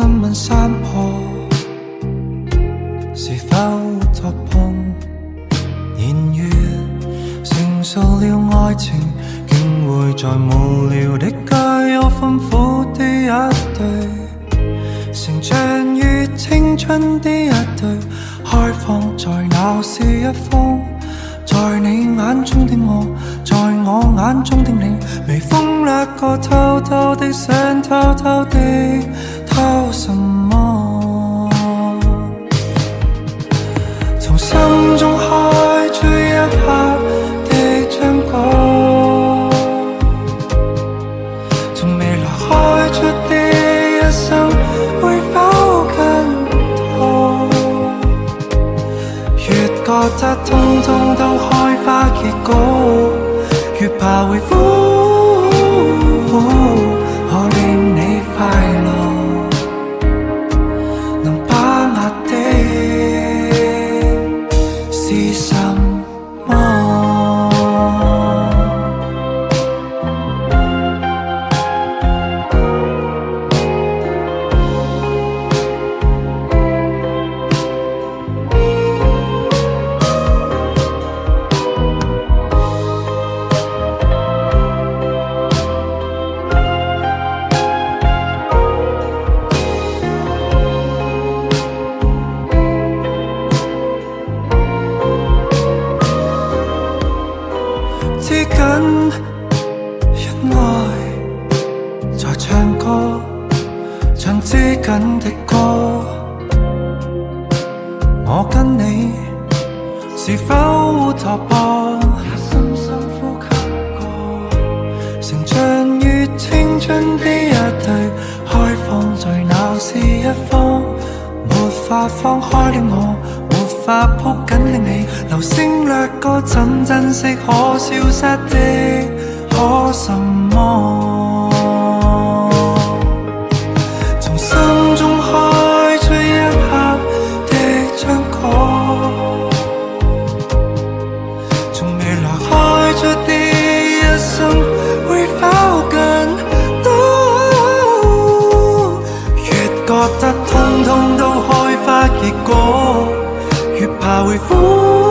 新聞山破，是否作碰？年月成熟了，愛情竟會在無聊的街有豐富的一對，成長於青春的一對，開放在鬧市一方。在你眼中的我，在我眼中的你，微風掠過，偷偷的想偷偷的偷什麼？從心中開出一刻的章果，從未來開出的一生會否更多？越覺得通通都開花結果，越怕會枯，可令你快樂能把握的是什麼？知緊因愛在唱歌，唱知緊的歌。我跟你是否錯播？也深深呼吸過，成長於青春的一對，開放在鬧市一方。沒法放開的我，沒法抱緊的你，流星掠過，怎珍惜可消失的可什麼？從心中開出一刻的章果，從未來開出的一生會否更多？越覺得通通都開花結果，越怕會枯。